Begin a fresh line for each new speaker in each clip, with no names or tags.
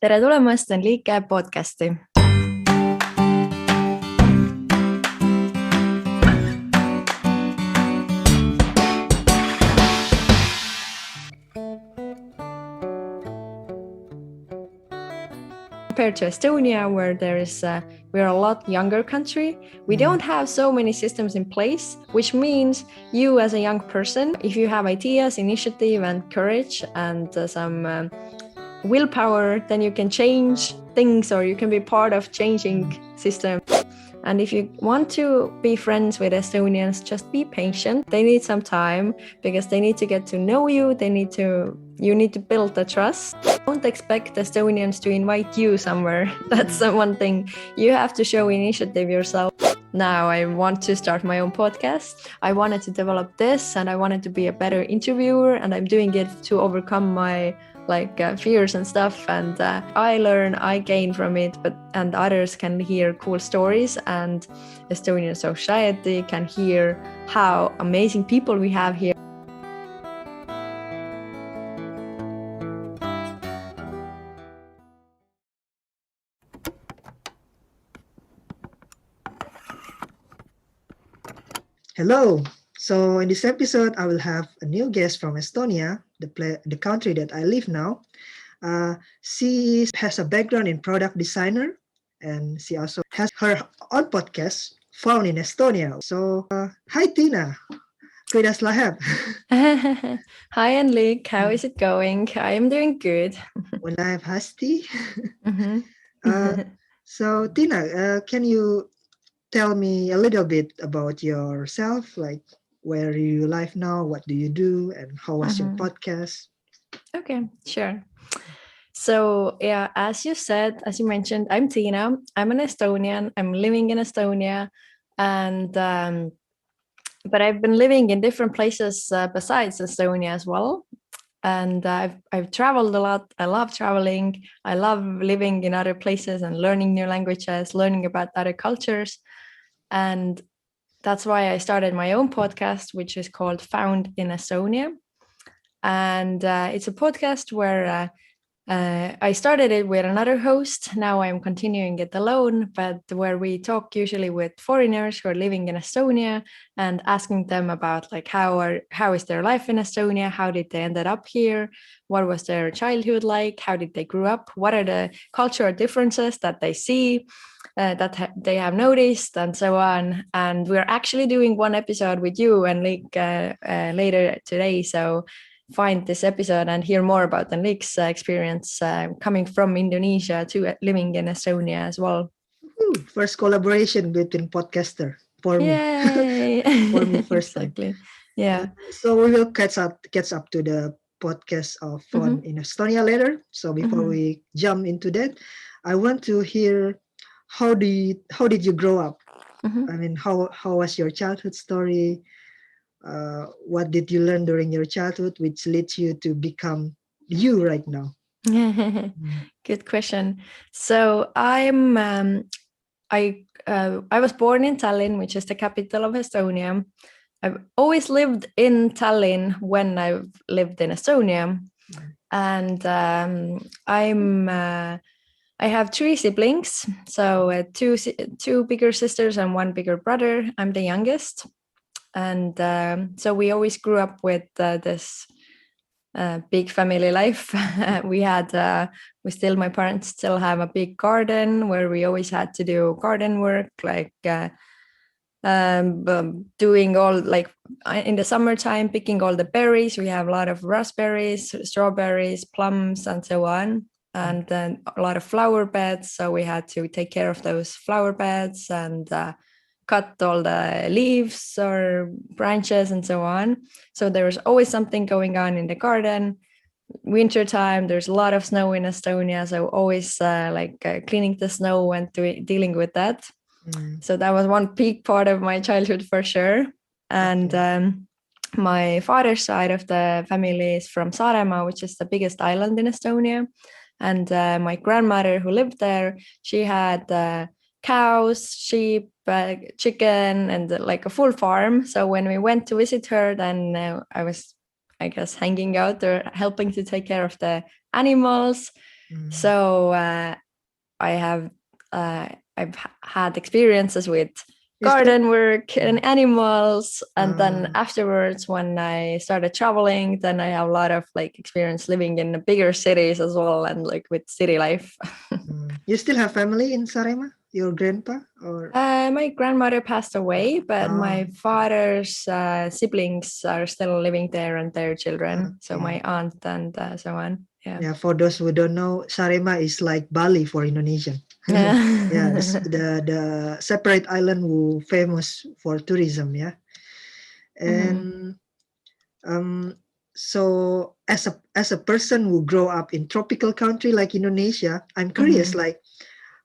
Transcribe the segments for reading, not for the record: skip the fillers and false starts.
tere tulemast Enrique podcasti. Compared to Estonia, where we're a lot younger country, we don't have so many systems in place, which means you as a young person, if you have ideas, initiative and courage and some willpower, then you can change things or you can be part of changing system. And if you want to be friends with Estonians, just be patient. They need some time because they need to get to know you. You need to build the trust. Don't expect Estonians to invite you somewhere. That's the one thing. You have to show initiative yourself. Now I want to start my own podcast. I wanted to develop this and I wanted to be a better interviewer, and I'm doing it to overcome my fears and stuff, and I learn, I gain from it, and others can hear cool stories, and Estonian society can hear how amazing people we have here.
Hello. So in this episode, I will have a new guest from Estonia, the country that I live now. She has a background in product designer, and she also has her own podcast, Found in Estonia. So, hi Tiina. Kuidas läheb?
Hi Enlik, how is it going? I am doing good.
Mul läheb hästi. So Tiina, can you tell me a little bit about yourself, like where you live now, what do you do, and how was your podcast?
Okay, sure. So yeah, as you mentioned, I'm Tiina. I'm an Estonian. I'm living in Estonia, and but I've been living in different places besides Estonia as well. And I've traveled a lot. I love traveling. I love living in other places and learning new languages, learning about other cultures. And that's why I started my own podcast, which is called Found in Estonia. And it's a podcast where I started it with another host. Now I'm continuing it alone, but where we talk usually with foreigners who are living in Estonia and asking them about how is their life in Estonia? How did they ended up here? What was their childhood like? How did they grow up? What are the cultural differences that they see? They have noticed, and so on. And we're actually doing one episode with you and later today. So find this episode and hear more about Enric's experience coming from Indonesia to living in Estonia as well.
First collaboration between podcaster for me.
Yay!
For me, first
exactly.
time.
Yeah.
So we will catch up to the podcast of Fun in Estonia later. So before we jump into that, I want to hear how did you grow up? I mean, how was your childhood story? What did you learn during your childhood, which leads you to become you right now?
Good question. So I was born in Tallinn, which is the capital of Estonia. I've always lived in Tallinn when I've lived in Estonia, and I have 3 siblings, so two bigger sisters and 1 bigger brother. I'm the youngest, and so we always grew up with this big family life. My parents still have a big garden where we always had to do garden work, doing all in the summertime, picking all the berries. We have a lot of raspberries, strawberries, plums, and so on. And then a lot of flower beds. So we had to take care of those flower beds and cut all the leaves or branches and so on. So there was always something going on in the garden. Winter time, there's a lot of snow in Estonia. So always cleaning the snow and dealing with that. So that was one big part of my childhood for sure. And my father's side of the family is from Saaremaa, which is the biggest island in Estonia. And my grandmother who lived there, she had cows, sheep, chicken, and like a full farm. So when we went to visit her, then I was, I guess, hanging out or helping to take care of the animals. So I've had experiences with garden work and animals, and then afterwards, when I started traveling, then I have a lot of like experience living in bigger cities as well, and like with city life.
You still have family in Saaremaa? Your grandpa or?
My grandmother passed away, but my father's siblings are still living there and their children. So my aunt and so on.
Yeah. For those who don't know, Saaremaa is like Bali for Indonesian. Yeah, the separate island who famous for tourism. Yeah, and so as a person who grow up in tropical country like Indonesia, I'm curious, like,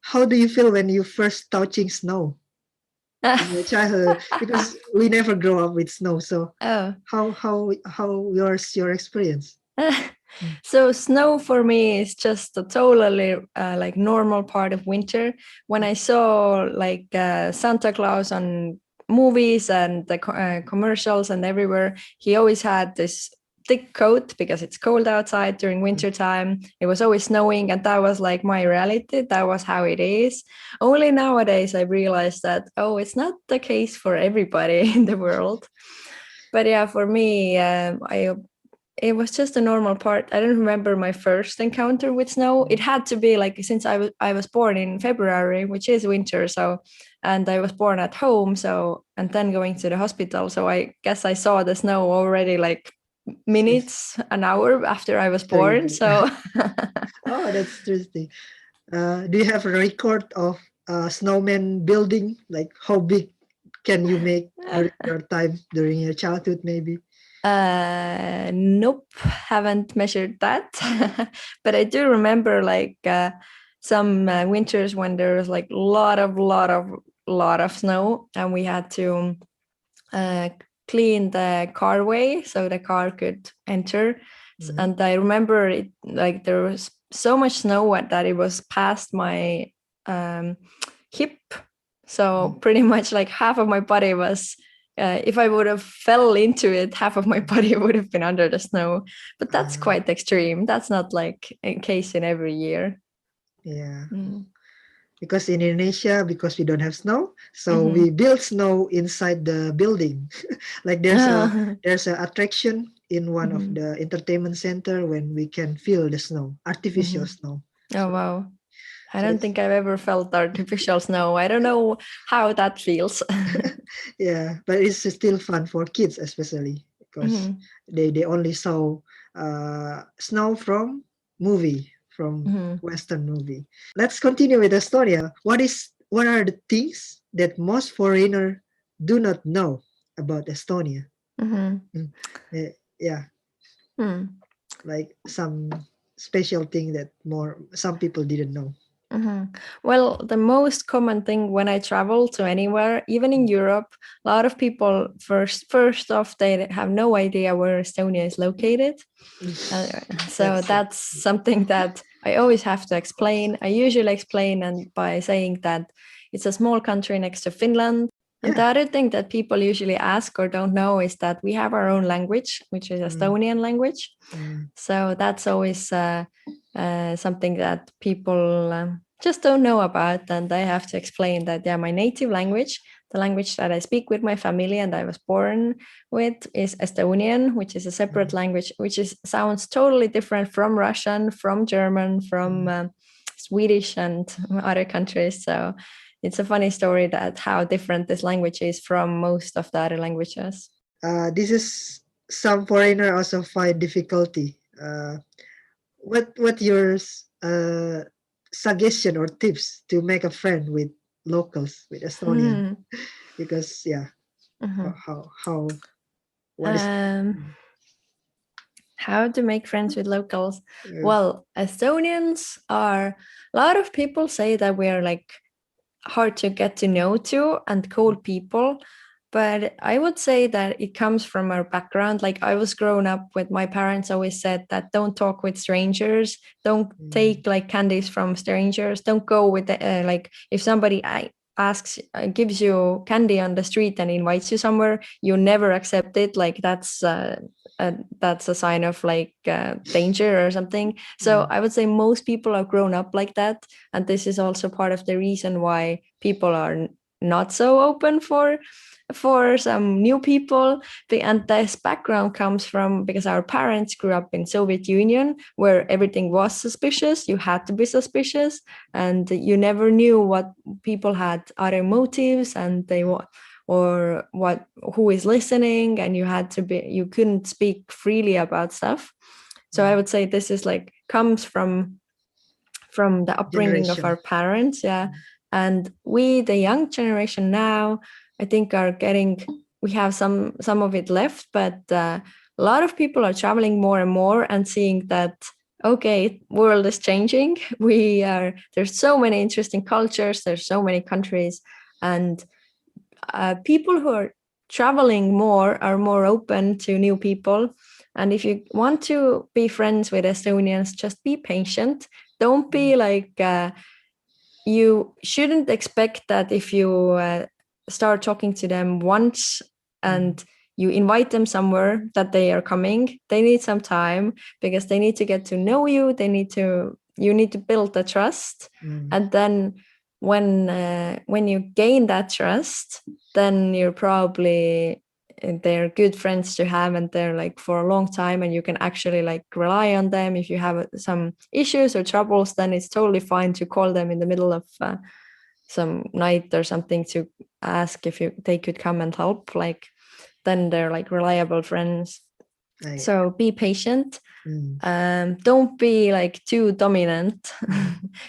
how do you feel when you first touching snow in your childhood? Because we never grow up with snow. So how your experience?
So snow for me is just a totally like normal part of winter. When I saw like Santa Claus on movies and the commercials and everywhere, he always had this thick coat because it's cold outside during winter time. It was always snowing, and that was like my reality. That was how it is. Only nowadays I realized that it's not the case for everybody in the world. But yeah, for me, it was just a normal part. I don't remember my first encounter with snow. It had to be like, since I was born in February, which is winter, so, and I was born at home, so, and then going to the hospital, so I guess I saw the snow already like minutes, an hour after I was born. So
oh, that's interesting. Do you have a record of snowman building? Like, how big can you make during your time, during your childhood, maybe?
Nope, haven't measured that. But I do remember like some winters when there was like lot of snow, and we had to clean the carway so the car could enter. And I remember it like there was so much snow that it was past my hip. So pretty much like half of my body was, if I would have fell into it, half of my body would have been under the snow. But that's quite extreme. That's not like a case in every year.
Yeah. Because in Indonesia, because we don't have snow, so we build snow inside the building. Like there's a attraction in one of the entertainment center when we can feel the snow, artificial snow.
Oh, wow. I don't think I've ever felt artificial snow. I don't know how that feels.
Yeah, but it's still fun for kids, especially because they only saw snow from Western movie. Let's continue with Estonia. What are the things that most foreigner do not know about Estonia? Yeah, like some special thing that some people didn't know.
Well, the most common thing when I travel to anywhere, even in Europe, a lot of people first off, they have no idea where Estonia is located. So that's something that I always have to explain. I usually explain and by saying that it's a small country next to Finland. And the other thing that people usually ask or don't know is that we have our own language, which is Estonian language. So that's always something that people just don't know about. And I have to explain that, my native language, the language that I speak with my family and I was born with, is Estonian, which is a separate language, which sounds totally different from Russian, from German, from Swedish and other countries. So it's a funny story that how different this language is from most of the other languages.
This is some foreigner also find difficulty. What your suggestion or tips to make a friend with locals, with Estonian? Because
how to make friends with locals? Well, Estonians are, a lot of people say that we are like hard to get to know to and cold people, but I would say that it comes from our background. Like I was grown up with, my parents always said that don't talk with strangers, don't take like candies from strangers, don't go with like if somebody gives you candy on the street and invites you somewhere, you never accept it. Like that's that's a sign of like danger or something. So I would say most people are grown up like that, and this is also part of the reason why people are not so open for some new people. And this background comes from because our parents grew up in Soviet Union, where everything was suspicious. You had to be suspicious, and you never knew what people had other motives, and they or what who is listening, and you couldn't speak freely about stuff. So I would say this is like comes from the upbringing of our parents. Yeah. And we, the young generation now, I think we have some of it left, but a lot of people are traveling more and more and seeing that, okay, world is changing. There's so many interesting cultures, there's so many countries, and people who are traveling more are more open to new people. And if you want to be friends with Estonians, just be patient. Don't be like, you shouldn't expect that if you start talking to them once and you invite them somewhere that they are coming. They need some time because they need to get to know you. You need to build the trust. And then when you gain that trust, then you're probably they're good friends to have, and they're like for a long time, and you can actually like rely on them. If you have some issues or troubles, then it's totally fine to call them in the middle of some night or something to ask if they could come and help. Like then they're like reliable friends. So be patient. Don't be like too dominant.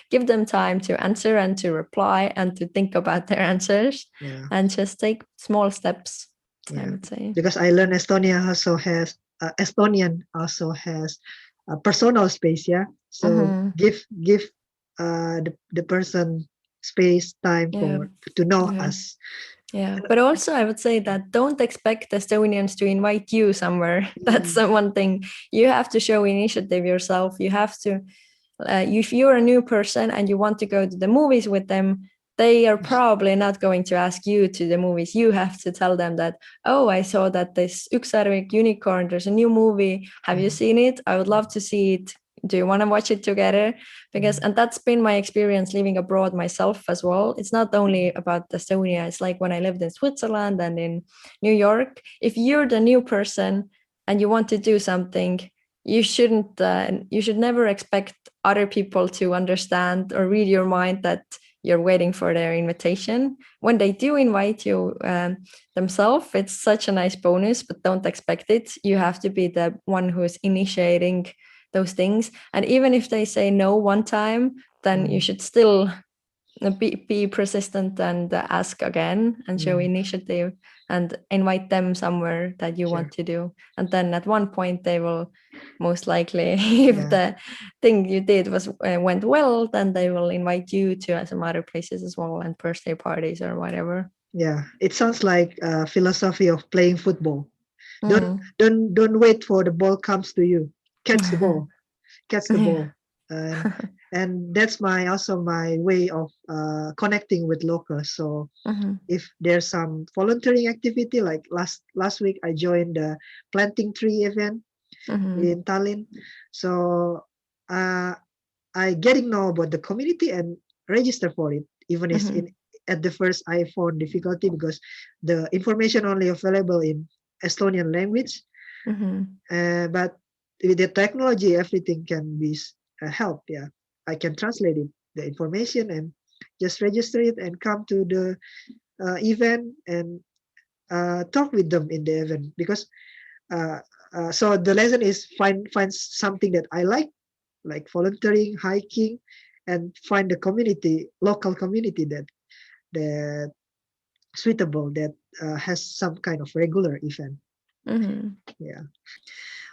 Give them time to answer and to reply and to think about their answers, and just take small steps. I would say,
because I learned Estonian also has a personal space. So give the person space, time to know us.
Yeah, but also I would say that don't expect Estonians to invite you somewhere. That's one thing. You have to show initiative yourself. You have to, if you're a new person and you want to go to the movies with them, they are probably not going to ask you to the movies. You have to tell them that, oh, I saw that this Ükssarvik Unicorn, there's a new movie. Have you seen it? I would love to see it. Do you want to watch it together? Because, and that's been my experience living abroad myself as well. It's not only about Estonia. It's like when I lived in Switzerland and in New York. If you're the new person and you want to do something, you should never expect other people to understand or read your mind that you're waiting for their invitation. When they do invite you themselves, it's such a nice bonus, but don't expect it. You have to be the one who's initiating those things. And even if they say no one time, then you should still be persistent and ask again and show initiative and invite them somewhere that you want to do. And then at one point they will most likely, if the thing you did went well, then they will invite you to some other places as well, and birthday parties or whatever.
Yeah, it sounds like a philosophy of playing football. Don't wait for the ball comes to you. Catch the ball. Catch the ball. And that's also my way of connecting with locals. So if there's some volunteering activity, like last week I joined the planting tree event in Tallinn. So I getting know about the community and register for it, even if at the first I found difficulty because the information only available in Estonian language. But with the technology, everything can be helped. Yeah, I can translate it, the information, and just register it and come to the event and talk with them in the event. Because so the lesson is find something that I like volunteering, hiking, and find the community, local community that suitable, that has some kind of regular event. Yeah.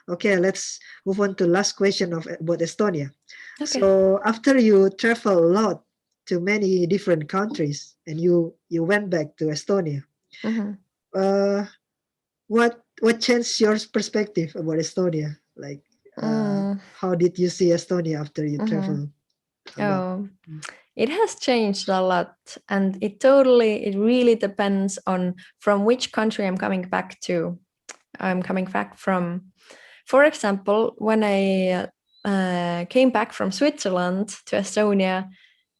Okay, let's move on to last question about Estonia. Okay. So after you travel a lot to many different countries and you went back to Estonia, what changed your perspective about Estonia? Like how did you see Estonia after you traveled?
It has changed a lot, and it really depends on from which country I'm coming back to. I'm coming back from. For example, when I came back from Switzerland to Estonia,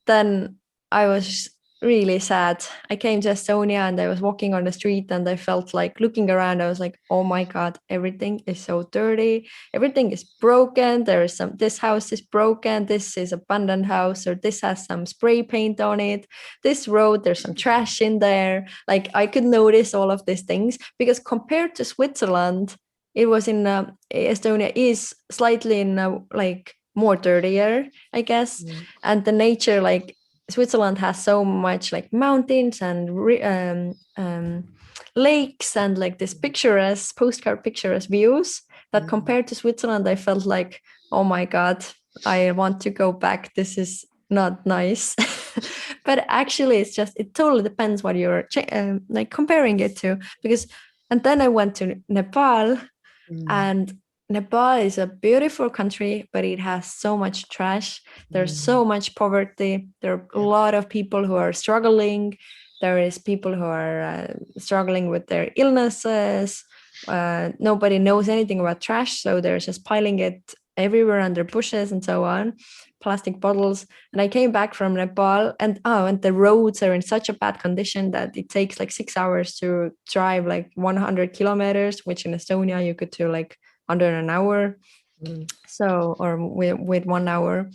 then I was really sad. I came to Estonia and I was walking on the street and I felt like looking around. I was like, oh my God, everything is so dirty. Everything is broken. This house is broken. This is abandoned house, or this has some spray paint on it. This road, there's some trash in there. Like I could notice all of these things because compared to Switzerland, it was in Estonia is slightly in like more dirtier, I guess. And the nature, like Switzerland has so much like mountains and lakes and like this postcard picturesque views that compared to Switzerland, I felt like, oh my God, I want to go back. This is not nice. But actually it totally depends what you're like comparing it to, because, and then I went to Nepal, and Nepal is a beautiful country, but it has so much trash. There's so much poverty. There are a lot of people who are struggling. There is people who are struggling with their illnesses. Nobody knows anything about trash, so they're just piling it everywhere under bushes and so on, plastic bottles. And I came back from Nepal, and the roads are in such a bad condition that it takes like 6 hours to drive like 100 kilometers, which in Estonia you could do like under an hour. So, or with 1 hour.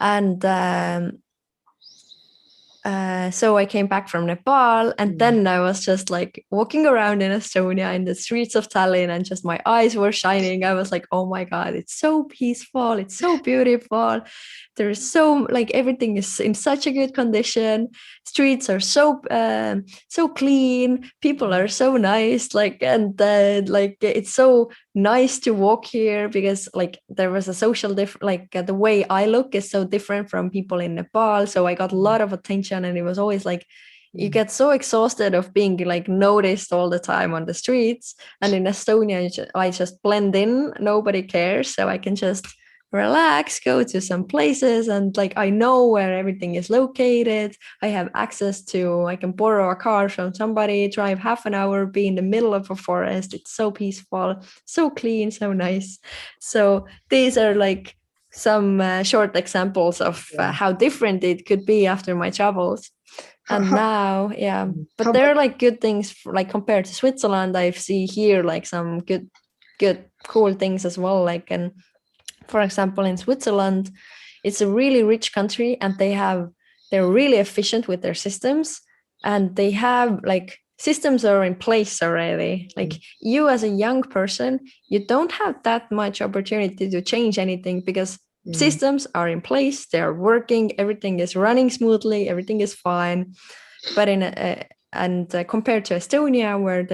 And so I came back from Nepal, and then I was just like walking around in Estonia in the streets of Tallinn, and just my eyes were shining. I was like, oh my God, it's so peaceful. It's so beautiful. There's so like everything is in such a good condition. Streets are so clean. People are so nice. Like, and like it's so nice to walk here because like there was a social the way I look is so different from people in Nepal. So I got a lot of attention, and it was always like you get so exhausted of being like noticed all the time on the streets. And in Estonia, I just blend in. Nobody cares, so I can just relax, go to some places, and like I know where everything is located. I have access to, I can borrow a car from somebody, drive half an hour, be in the middle of a forest. It's so peaceful, so clean, so nice. So these are like some short examples of how different it could be after my travels. And now, but there are like good things like compared to Switzerland. I see here like some good cool things as well. Like, and for example, in Switzerland, it's a really rich country, and they're really efficient with their systems, and they have like systems are in place already. Like you as a young person, you don't have that much opportunity to change anything because systems are in place, they're working, everything is running smoothly, everything is fine. But compared to Estonia, where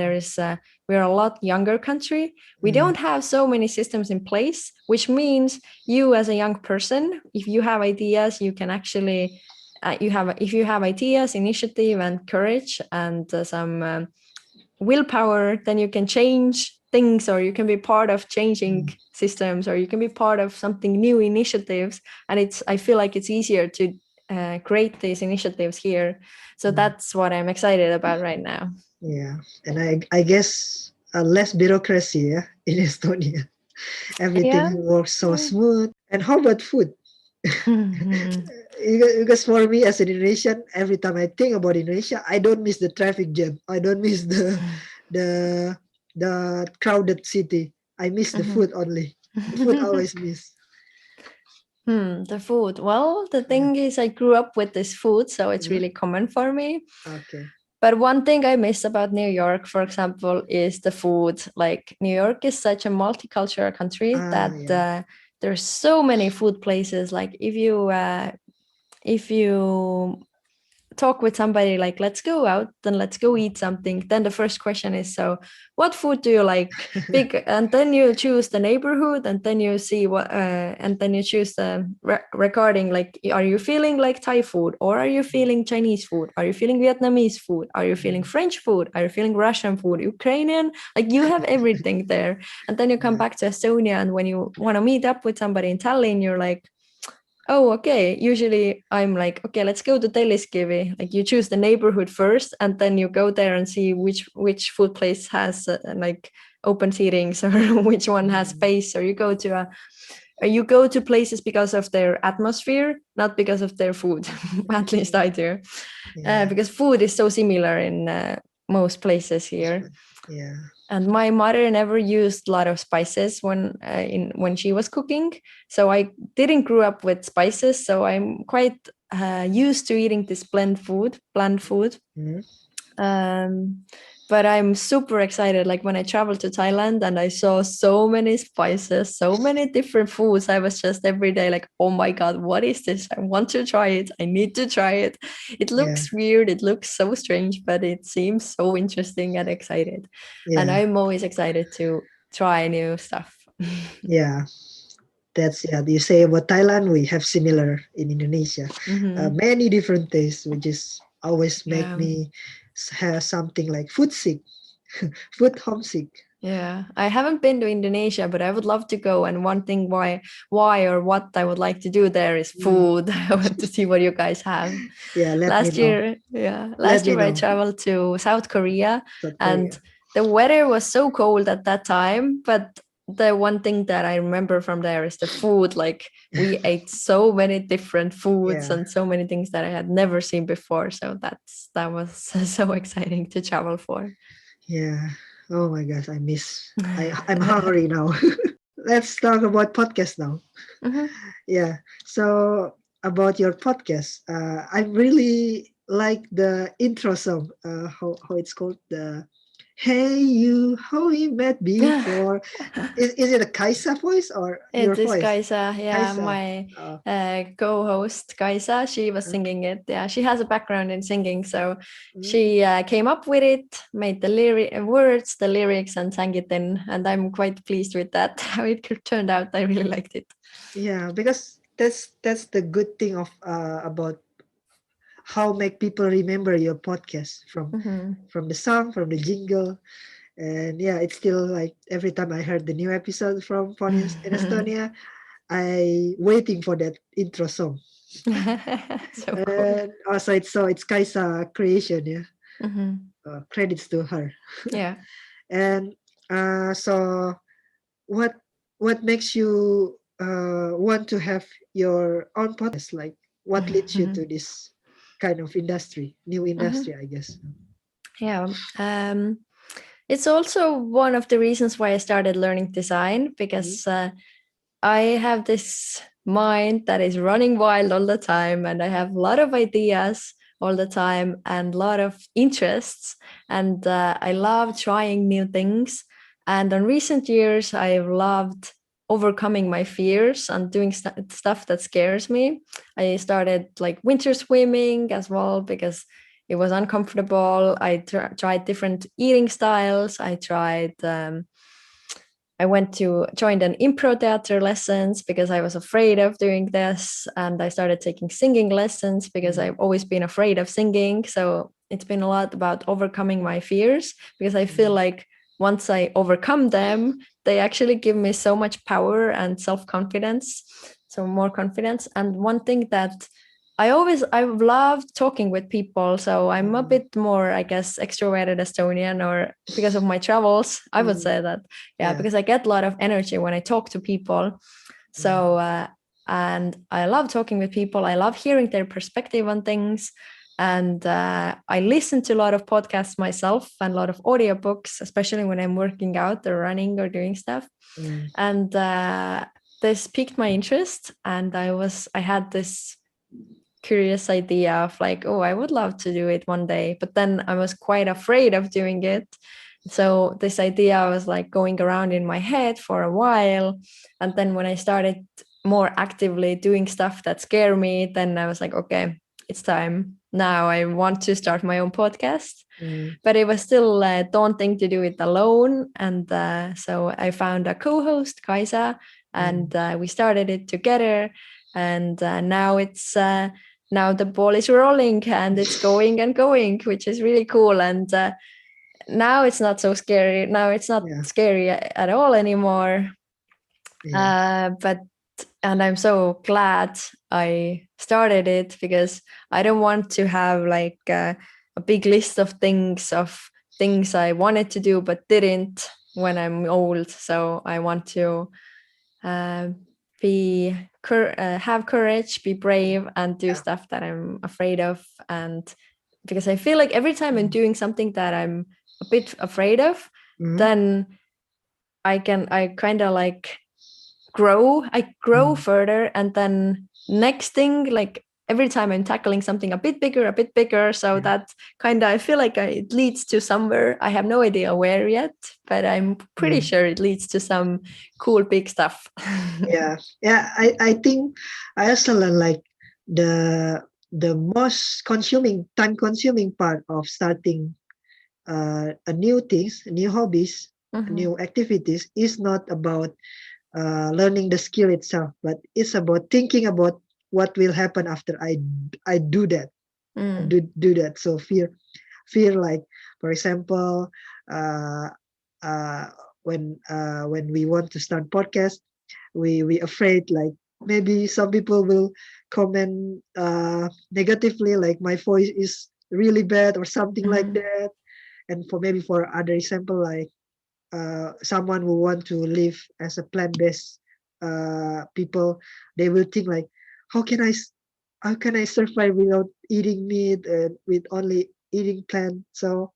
we're a lot younger country, we don't have so many systems in place, which means you as a young person, if you have ideas, you can actually if you have ideas, initiative, and courage, and some willpower, then you can change things, or you can be part of changing systems, or you can be part of something new initiatives. And I feel like it's easier to create these initiatives here. So that's what I'm excited about right now.
Yeah, and I guess less bureaucracy in Estonia. Everything works so smooth. And how about food? Because for me as an Indonesian, every time I think about Indonesia, I don't miss the traffic jam. I don't miss the crowded city. I miss the food only. The food I always miss.
The food. Well, the thing is, I grew up with this food, so it's really common for me.
Okay.
But one thing I miss about New York, for example, is the food. Like New York is such a multicultural country that there's so many food places. Like if you talk with somebody like, let's go out, then let's go eat something, then the first question is, so what food do you like? And then you choose the neighborhood, and then you see what and then you choose the regarding like, are you feeling like Thai food, or are you feeling Chinese food, are you feeling Vietnamese food, are you feeling French food, are you feeling Russian food, Ukrainian? Like you have everything there. And then you come back to Estonia, and when you want to meet up with somebody in Tallinn, you're like, oh, okay. Usually I'm like, okay, let's go to Telliskivi. Like you choose the neighborhood first, and then you go there and see which food place has like open seatings or which one has space, or you go to places because of their atmosphere, not because of their food. At least I do, because food is so similar in most places here.
Yeah.
And my mother never used a lot of spices when she was cooking, so I didn't grow up with spices. So I'm quite used to eating this bland food. But I'm super excited. Like when I traveled to Thailand and I saw so many spices, so many different foods, I was just every day like, oh my God, what is this? I want to try it. I need to try it. It looks weird. It looks so strange, but it seems so interesting and excited. And I'm always excited to try new stuff.
Yeah. That's you say about Thailand, we have similar in Indonesia. Many different tastes, which is always make me have something like food sick, food homesick.
Yeah, I haven't been to Indonesia, but I would love to go. And one thing why or what I would like to do there is food. I want to see what you guys have.
Last year
I traveled to South Korea, and the weather was so cold at that time. But the one thing that I remember from there is the food. Like we ate so many different foods and so many things that I had never seen before. So that was so exciting to travel for.
Yeah. Oh my gosh, I'm hungry now. Let's talk about podcast now. Yeah. So about your podcast, I really like the intro song. How it's called, the "Hey You, How We Met Before." Is it a Kaisa voice or your voice?
It is Kaisa. Yeah, Kaisa. My co-host Kaisa. She was singing it. Yeah, she has a background in singing, so she came up with it, made the words, the lyrics, and sang it in. And I'm quite pleased with that. How it turned out. I really liked it.
Yeah, because that's the good thing of about how make people remember your podcast from the song, from the jingle. And it's still like every time I heard the new episode from In Estonia, I waiting for that intro song.
So cool.
And also it's Kaisa creation, credits to her.
Yeah.
And so what makes you want to have your own podcast? Like what leads you to this kind of new industry, I guess?
Yeah. It's also one of the reasons why I started learning design, because I have this mind that is running wild all the time, and I have a lot of ideas all the time and a lot of interests, and I love trying new things. And in recent years, I've loved overcoming my fears and doing stuff that scares me. I started like winter swimming as well because it was uncomfortable. I tried different eating styles. I joined an improv theater lessons because I was afraid of doing this. And I started taking singing lessons because I've always been afraid of singing. So it's been a lot about overcoming my fears, because I feel like once I overcome them, they actually give me so much power and self-confidence, so more confidence. And one thing that I've loved talking with people. So I'm a bit more, I guess, extroverted Estonian, or because of my travels, I would say that. Yeah, because I get a lot of energy when I talk to people. So, and I love talking with people. I love hearing their perspective on things. And I listen to a lot of podcasts myself and a lot of audiobooks, especially when I'm working out or running or doing stuff. And this piqued my interest. And I had this curious idea of like, oh, I would love to do it one day, but then I was quite afraid of doing it. So this idea was like going around in my head for a while, and then when I started more actively doing stuff that scare me, then I was like, okay, it's time now. I want to start my own podcast. But it was still daunting to do it alone, and so I found a co-host, Kaisa, and we started it together. And now the ball is rolling and it's going and going, which is really cool. And now it's not so scary. Now it's not scary at all anymore. And I'm so glad I started it, because I don't want to have like a big list of things I wanted to do but didn't. when I'm old. So I want to have courage, be brave, and do stuff that I'm afraid of. And because I feel like every time I'm doing something that I'm a bit afraid of, then I kind of like grow further. And then next thing, like every time I'm tackling something a bit bigger, so that kind of, I feel like it leads to somewhere. I have no idea where yet, but I'm pretty sure it leads to some cool big stuff.
Yeah. I think I also learned like the most time consuming part of starting a new things, new hobbies, new activities is not about learning the skill itself, but it's about thinking about what will happen after I do that. Do that. So fear like, for example, uh, uh, when we want to start podcast, we afraid like maybe some people will comment negatively, like my voice is really bad or something like that. And for other example, like someone who want to live as a plant-based people, they will think like, how can I how can I survive without eating meat and with only eating plant? So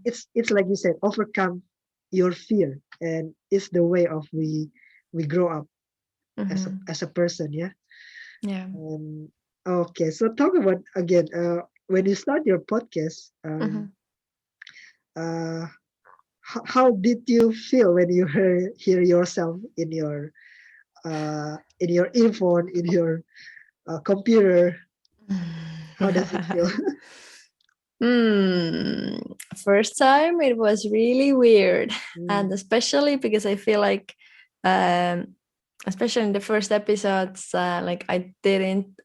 it's like you said, overcome your fear, and it's the way of we grow up as a person. Yeah.
Yeah.
Okay, so talk about again when you start your podcast. Uh, how did you feel when you hear yourself in your earphone, in your computer? How does it feel?
First time it was really weird, and especially because I feel like especially in the first episodes, like I didn't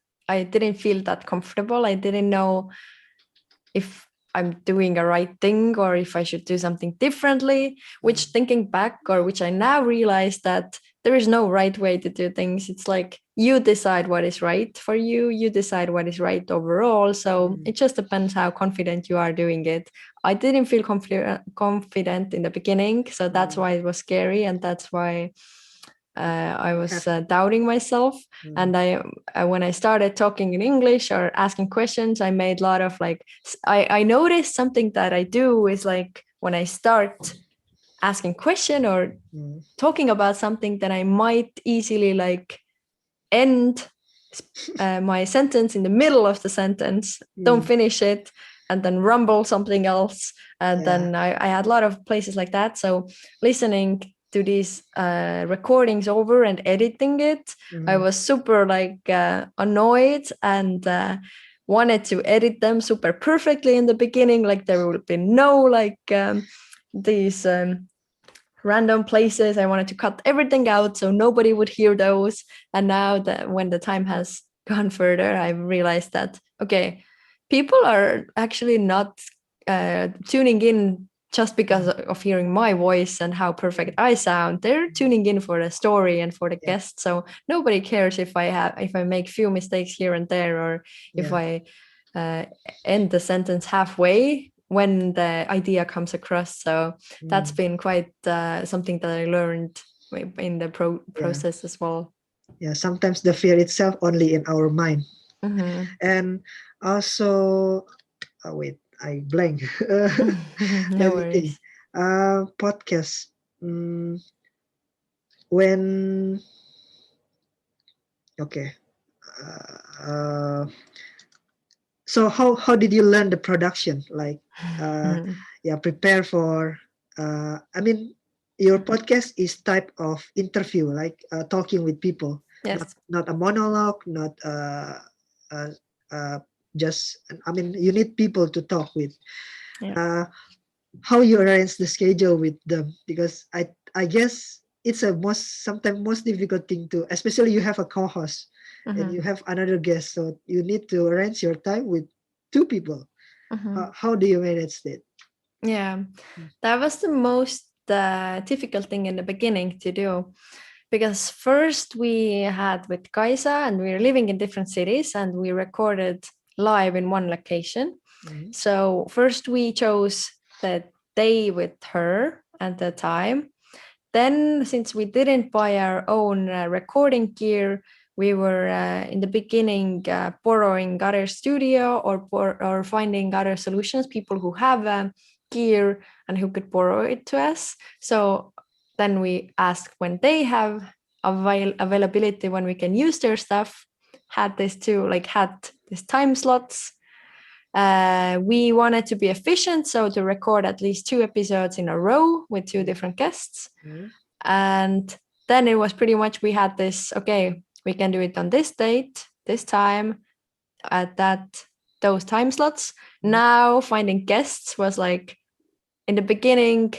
feel that comfortable. I didn't know if I'm doing a right thing or if I should do something differently, which thinking back, or which I now realize that there is no right way to do things. It's like you decide what is right for you. You decide what is right overall. So it just depends how confident you are doing it. I didn't feel confident in the beginning. So that's why it was scary. And that's why I was doubting myself. And when I started talking in English or asking questions, I made a lot of like, I noticed something that I do is like when I start asking question or talking about something, that I might easily like end my sentence in the middle of the sentence, don't finish it, and then rumble something else. And then I had a lot of places like that. So listening to these recordings over and editing it, I was super like annoyed and wanted to edit them super perfectly in the beginning. Like there would be no like these random places. I wanted to cut everything out so nobody would hear those. And now that when the time has gone further, I realized that, okay, people are actually not tuning in just because of hearing my voice and how perfect I sound. They're tuning in for the story and for the guest. So nobody cares if I make few mistakes here and there, or if I end the sentence halfway when the idea comes across. So that's been quite something that I learned in the process as well.
Yeah, sometimes the fear itself only in our mind. And also, wait, I blank.
No
Let me think.
worries.
Podcast. When okay. Uh, so how did you learn the production? Like, prepare for. I mean, your podcast is type of interview, like talking with people.
Yes.
Not a monologue, not uh, uh, just. I mean, you need people to talk with. How you arrange the schedule with them, because I guess it's a sometimes most difficult thing to, especially you have a co-host and you have another guest, so you need to arrange your time with two people. How do you manage that?
Yeah, that was the most difficult thing in the beginning to do, because first we had with Kaisa and we were living in different cities and we recorded live in one location. So first we chose the day with her at the time. Then, since we didn't buy our own recording gear, we were in the beginning borrowing other studio or finding other solutions, people who have gear and who could borrow it to us. So then we asked when they have availability, when we can use their stuff, had this time slots. We wanted to be efficient, so to record at least 2 episodes in a row with 2 different guests. And then it was pretty much, we had this, okay, we can do it on this date, this time, at those time slots. Now finding guests was like, in the beginning,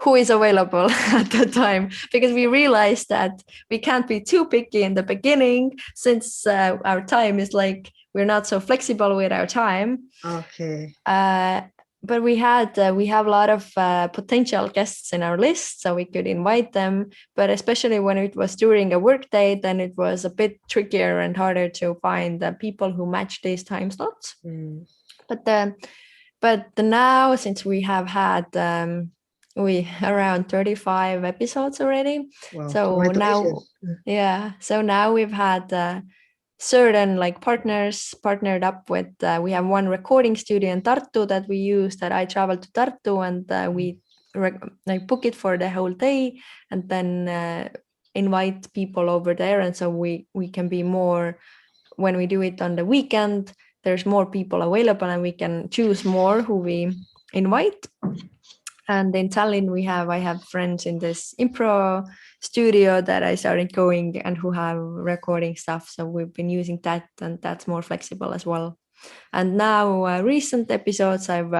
who is available at the time, because we realized that we can't be too picky in the beginning, since our time is like, we're not so flexible with our time.
Okay.
But we have a lot of potential guests in our list, so we could invite them. But especially when it was during a work day, then it was a bit trickier and harder to find the people who match these time slots. But now, since we have had around 35 episodes already,
wow.
so now we've had certain like partnered up with, we have one recording studio in Tartu that we use, that I travel to Tartu and we book it for the whole day, and then invite people over there. And so we can be more, when we do it on the weekend, there's more people available and we can choose more who we invite. And in Tallinn, I have friends in this improv studio that I started going and who have recording stuff. So we've been using that, and that's more flexible as well. And now recent episodes, I've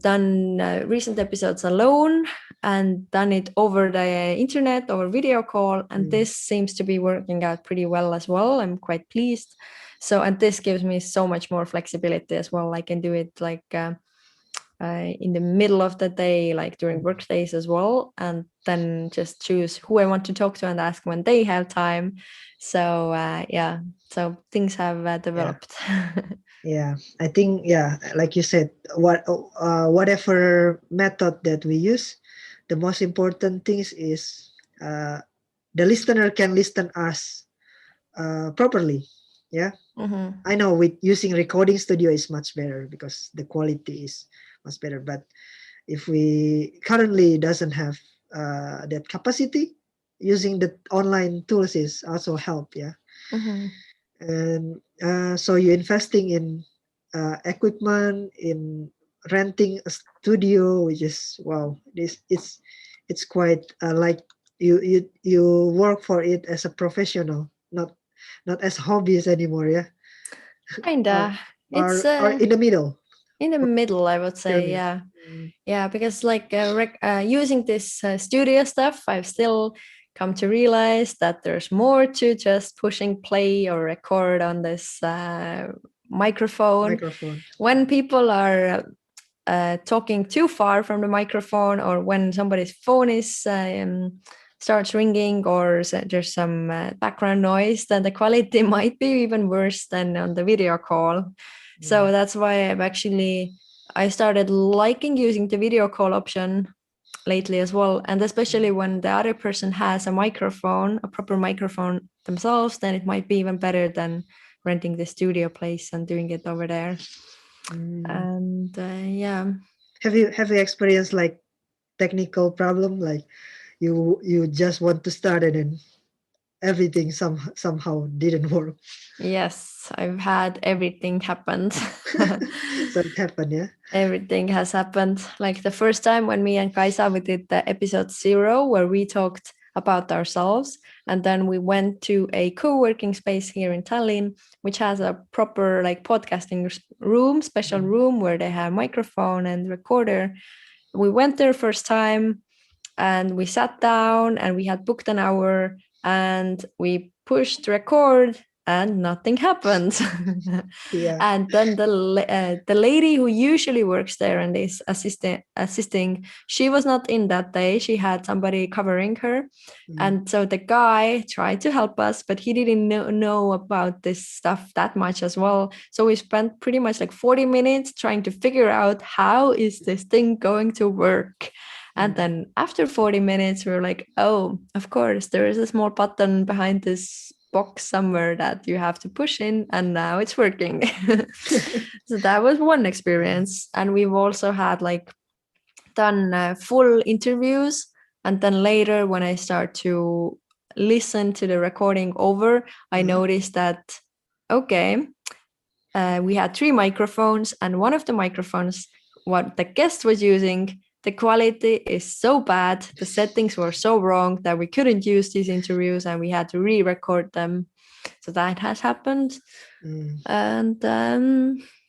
done recent episodes alone and done it over the internet, over video call. And this seems to be working out pretty well as well. I'm quite pleased. So, and this gives me so much more flexibility as well. I can do it like in the middle of the day, like during work days as well, and then just choose who I want to talk to and ask when they have time. So so things have developed.
Yeah, I think, like you said, whatever method that we use, the most important thing is the listener can listen us properly. Yeah. I know with using recording studio is much better because the quality is much better. But if we currently doesn't have that capacity, using the online tools is also help. Yeah. And so you're investing in equipment, in renting a studio, which is wow. It's quite like you work for it as a professional, not as hobbies anymore. Yeah.
Kinda. It's
or in the middle.
In the middle, I would say, yeah, because like using this studio stuff, I've still come to realize that there's more to just pushing play or record on this microphone. When people are talking too far from the microphone, or when somebody's phone is starts ringing, or there's some background noise, then the quality might be even worse than on the video call. So that's why I started liking using the video call option lately as well. And especially when the other person has a proper microphone themselves, then it might be even better than renting the studio place and doing it over there. And
have you experienced like technical problem, like you just want to start and then everything somehow didn't work?
Yes, I've had everything happened.
So it happened, yeah?
Everything has happened. Like the first time when me and Kaisa, we did the episode 0, where we talked about ourselves. And then we went to a co-working space here in Tallinn, which has a proper like podcasting room, special room where they have microphone and recorder. We went there first time and we sat down and we had booked an hour and we pushed record and nothing happened.
Yeah.
And then the lady who usually works there and is assisting, she was not in that day. She had somebody covering her. And so the guy tried to help us, but he didn't know about this stuff that much as well. So we spent pretty much like 40 minutes trying to figure out how is this thing going to work. And then after 40 minutes, we were like, oh, of course, there is a small button behind this box somewhere that you have to push in, and now it's working. So that was one experience. And we've also had like done full interviews. And then later, when I start to listen to the recording over, I noticed that, okay, we had 3 microphones, and one of the microphones, what the guest was using, the quality is so bad, the settings were so wrong that we couldn't use these interviews and we had to re-record them. So that has happened. And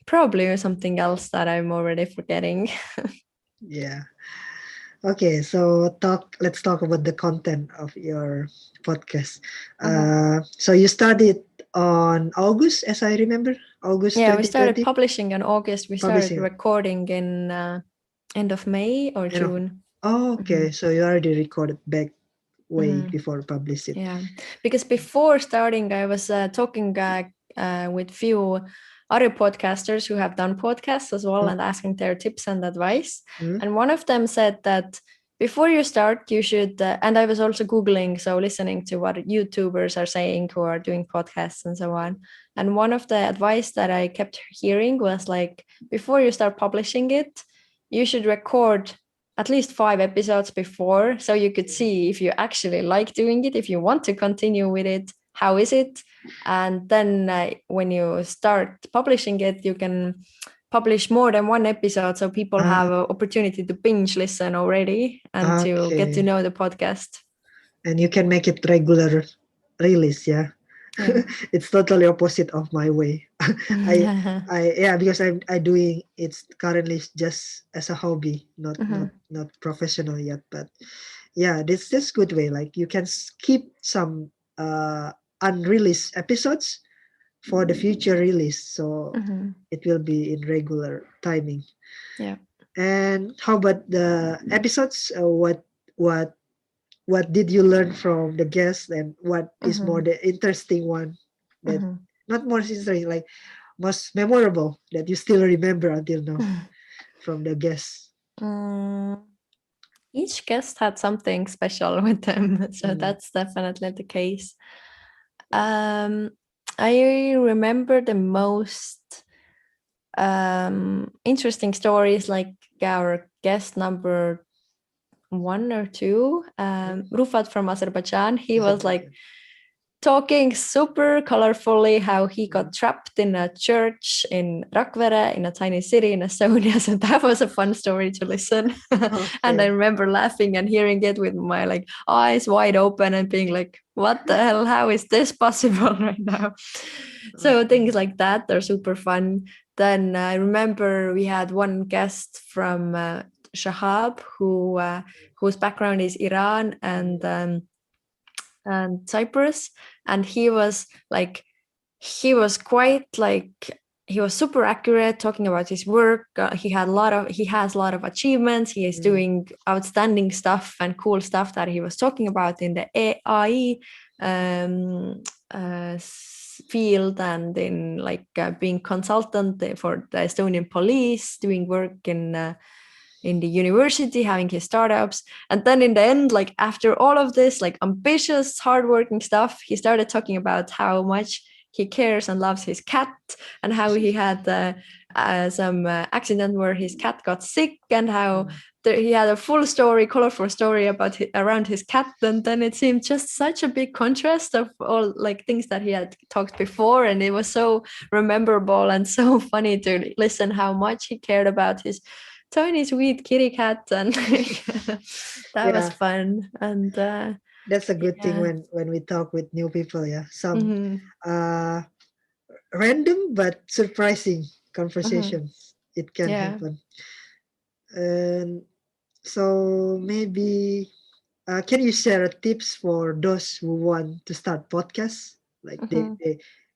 probably something else that I'm already forgetting.
Yeah. Okay, so let's talk about the content of your podcast. So you started on August, as I remember, August
Yeah, we started
2020.
publishing in August. We started
Publishing.
recording in end of May or June.
Okay, so you already recorded back way before publish it.
Yeah, because before starting, I was talking with few other podcasters who have done podcasts as well and asking their tips and advice. And one of them said that before you start, you should, and I was also Googling, so listening to what YouTubers are saying who are doing podcasts and so on. And one of the advice that I kept hearing was like, before you start publishing it, you should record at least 5 episodes before, so you could see if you actually like doing it, if you want to continue with it, how is it? And then when you start publishing it, you can publish more than 1 episode, so people have an opportunity to binge listen already and to get to know the podcast.
And you can make it regular release, yeah. It's totally opposite of my way. Because I doing it's currently just as a hobby, not professional yet. But yeah, this good way. Like you can keep some unreleased episodes for the future release, so it will be in regular timing.
Yeah.
And how about the episodes? What did you learn from the guest, and what is more the interesting one that not more interesting, like most memorable that you still remember until now from the guests?
Each guest had something special with them, so that's definitely the case. I remember the most interesting stories, like our guest number 1 or 2, Rufat from Azerbaijan. He was like talking super colorfully how he got trapped in a church in Rakvere, in a tiny city in Estonia. So that was a fun story to listen. And I remember laughing and hearing it with my like eyes wide open and being like, what the hell, how is this possible right now? So things like that are super fun. Then I remember we had one guest from Shahab, whose background is Iran and Cyprus, and he was super accurate talking about his work. He has a lot of achievements. He is doing outstanding stuff and cool stuff that he was talking about in the AI field, and in being consultant for the Estonian police, doing work in the university, having his startups. And then in the end, like after all of this like ambitious, hardworking stuff, he started talking about how much he cares and loves his cat, and how he had some accident where his cat got sick, and how he had a full story, colorful story around his cat. And then it seemed just such a big contrast of all like things that he had talked before, and it was so memorable and so funny to listen how much he cared about his tiny sweet kitty cat. And that was fun. And
that's a good thing when we talk with new people. Some random but surprising conversations it can happen. And so maybe can you share tips for those who want to start podcasts, like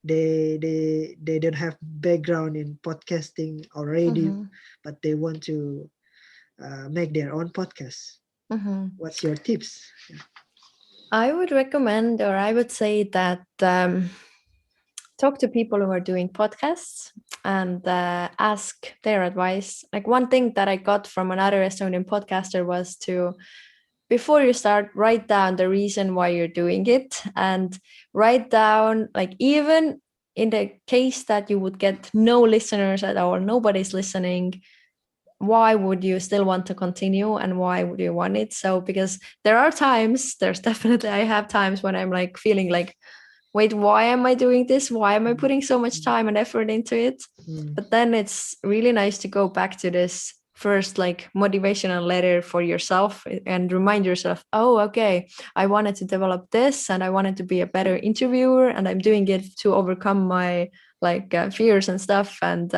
they don't have background in podcasting already,
Mm-hmm.
but they want to make their own podcast.
Mm-hmm.
What's your tips?
I would recommend, or I would say that talk to people who are doing podcasts and ask their advice. Like one thing that I got from another Estonian podcaster was to, before you start, write down the reason why you're doing it, and write down, like, even in the case that you would get no listeners at all, nobody's listening, why would you still want to continue and why would you want it? So because there's definitely, I have times when I'm like feeling like, wait, why am I doing this? Why am I putting so much time and effort into it?
Mm.
But then it's really nice to go back to this first like motivational letter for yourself and remind yourself, oh, okay, I wanted to develop this and I wanted to be a better interviewer and I'm doing it to overcome my like fears and stuff. And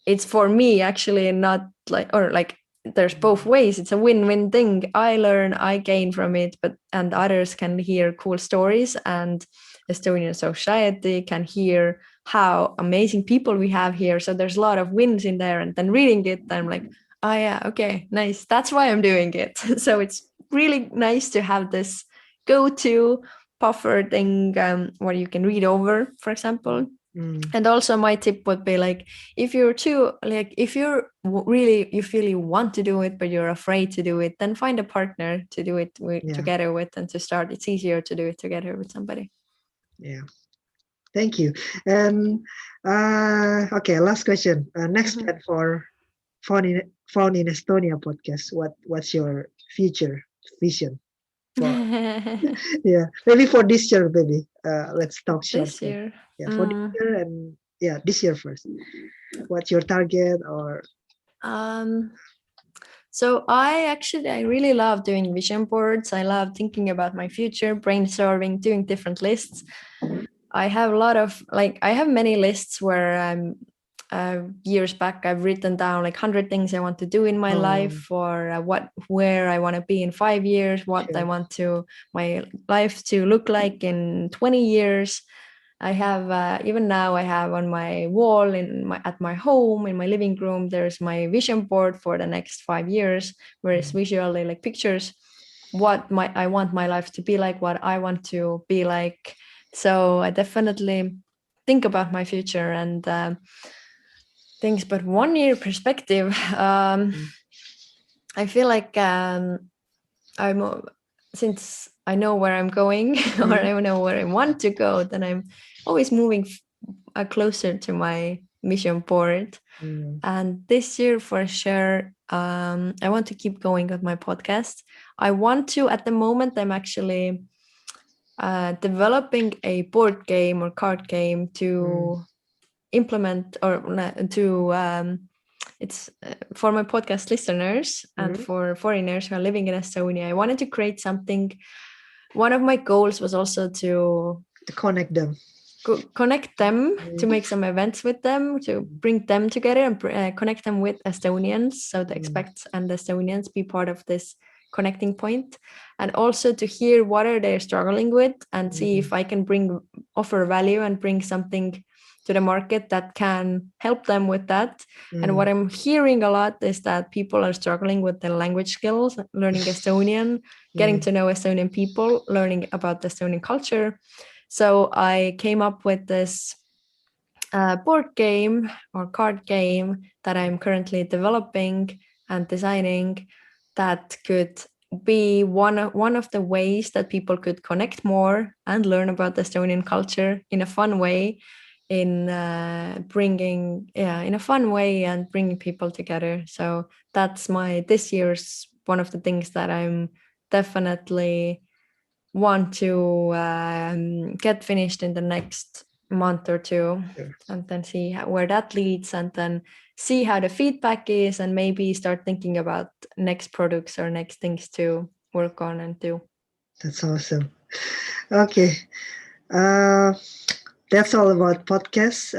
it's for me actually not like, or like, there's both ways. It's a win-win thing. I learn, I gain from it, but and others can hear cool stories, and Estonian society can hear how amazing people we have here. So there's a lot of wins in there. And then reading it, I'm like, oh yeah, okay, nice. That's why I'm doing it. So it's really nice to have this go-to buffer thing where you can read over, for example.
Mm.
And also my tip would be like, if you're too like, if you're really, you feel you want to do it but you're afraid to do it, then find a partner to do it
Yeah.
together with, and to start, it's easier to do it together with somebody.
Yeah. Thank you. And okay, last question. Next
Mhm.
plan for Found in Estonia podcast. What's your future vision for? Yeah, maybe for this year, maybe. Let's talk short
This
term.
year.
Yeah, for this year and yeah, this year first. What's your target or?
um so I really love doing vision boards. I love thinking about my future, brainstorming, doing different lists. I have a lot of like, I have many lists where years back I've written down like 100 things I want to do in my
Oh,
life, or where I want to be in 5 years, what I
sure.
want to my life to look like in 20 years. I have even now I have on my wall at my home in my living room, there's my vision board for the next 5 years, where it's visually like pictures what I want my life to be like, what I want to be like. So I definitely think about my future and things. But 1 year perspective, I feel like I'm since I know where I'm going or
Mm.
I know where I want to go, then I'm always moving closer to my mission board.
Mm.
And this year, for sure, I want to keep going with my podcast. I want to, at the moment, I'm actually developing a board game or card game to implement or to it's for my podcast listeners and for foreigners who are living in Estonia. I wanted to create something. One of my goals was also to
connect them.
Connect them, to make some events with them, to bring them together and connect them with Estonians, so the expats and the Estonians be part of this connecting point, and also to hear what are they struggling with and see if I can offer value and bring something to the market that can help them with that. And what I'm hearing a lot is that people are struggling with the language skills, learning Estonian, getting to know Estonian people, learning about the Estonian culture. So I came up with this board game or card game that I'm currently developing and designing, that could be one of the ways that people could connect more and learn about the Estonian culture in a fun way, in in a fun way and bringing people together. So that's this year's one of the things that I'm definitely want to get finished in the next month or two, and then see where that leads, and then see how the feedback is, and maybe start thinking about next products or next things to work on and do.
That's awesome. Okay. Uh, that's all about podcasts.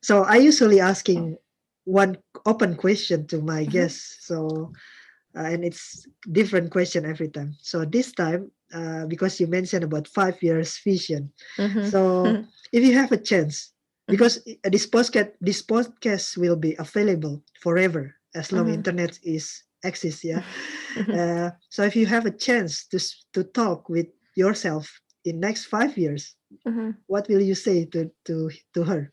So I usually asking one open question to my guests. So and it's different question every time. So this time, because you mentioned about 5 years vision, so if you have a chance, because this podcast will be available forever as long internet is exists, yeah. So if you have a chance to talk with yourself in next 5 years, what will you say to her,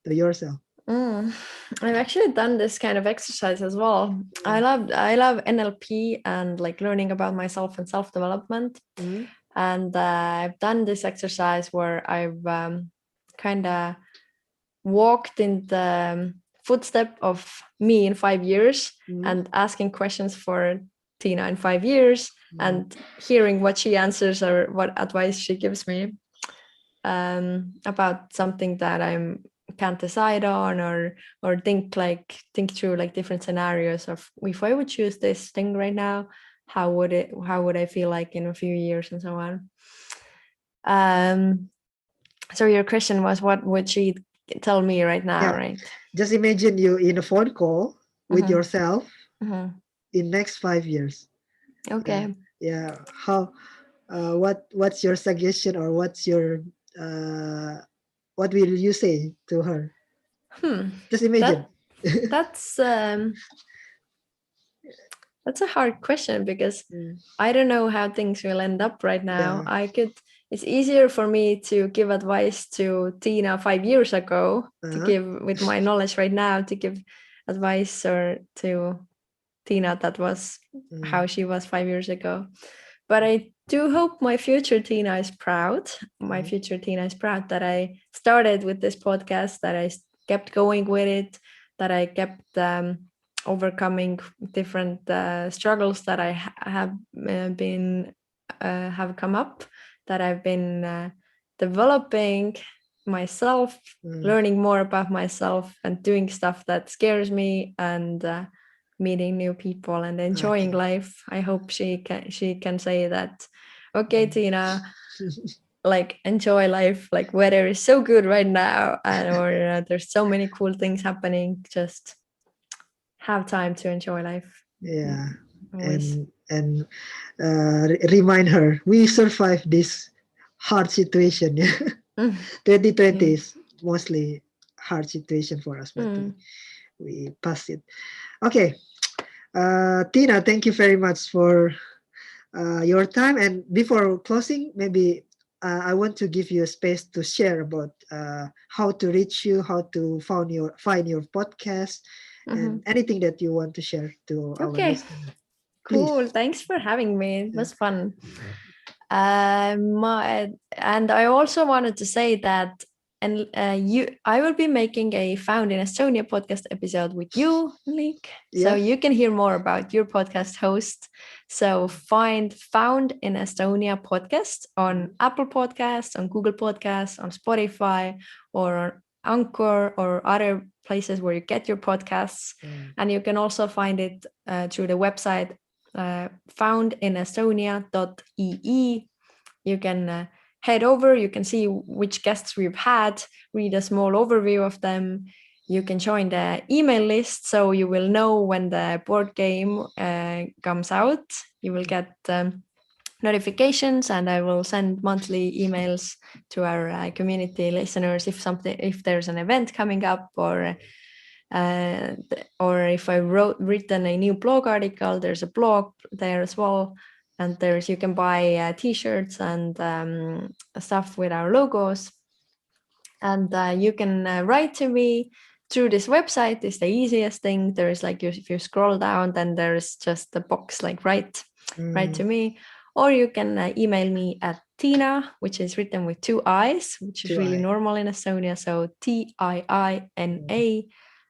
to yourself?
I've actually done this kind of exercise as well. I love NLP and like learning about myself and self-development. And I've done this exercise where I've kind of walked in the footstep of me in 5 years and asking questions for Tiina in 5 years and hearing what she answers or what advice she gives me about something that I can't decide on or think through like different scenarios of if I would choose this thing right now, how would I feel like in a few years and so on. So your question was, what would she tell me right now, right?
Just imagine you in a phone call with yourself in next 5 years.
Okay.
How what's your suggestion, or what's your what will you say to her? Just imagine.
That's a hard question because I don't know how things will end up right now. It's easier for me to give advice to Tiina 5 years ago to give with my knowledge right now to give advice or to Tiina that was how she was 5 years ago. But I do hope my future Tiina is proud. My future Tiina is proud that I started with this podcast, that I kept going with it, that I kept overcoming different struggles that I have come up, that I've been developing myself, learning more about myself and doing stuff that scares me and meeting new people and enjoying life. I hope she can say that, okay, Tiina, like enjoy life, like weather is so good right now, and or there's so many cool things happening, just have time to enjoy life.
Always. And remind her we survived this hard situation. 2020 is mostly hard situation for us, but we passed it. Okay. Tiina, thank you very much for your time. And before closing, maybe I want to give you a space to share about how to reach you, how to find your podcast, and anything that you want to share to our listeners.
Cool. Thanks for having me. It was fun. And I also wanted to say that I will be making a Found in Estonia podcast episode with you, Nick. So you can hear more about your podcast host. So find Found in Estonia podcast on Apple Podcasts, on Google Podcasts, on Spotify, or on Anchor or other places where you get your podcasts. And you can also find it through the website foundinestonia.ee. You can head over, you can see which guests we've had, read a small overview of them. You can join the email list so you will know when the board game comes out. You will get notifications, and I will send monthly emails to our community listeners if there's an event coming up, or if I written a new blog article. There's a blog there as well, and you can buy t-shirts and stuff with our logos, and you can write to me through this website. Is the easiest thing. There's like if you scroll down, then there's just the box like write to me, or you can email me at Tiina, which is written with 2 I's, which is really normal in Estonia. So Tiina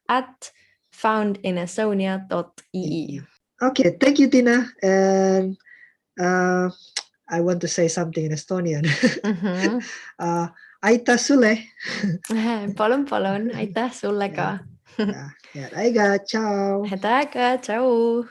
at foundinestonia.ee.
Okay, thank you, Tiina. And I want to say something in Estonian. Aitäh sulle.
Palun, aitäh sulle ka.
Head aega, ciao.
Head aega, ciao.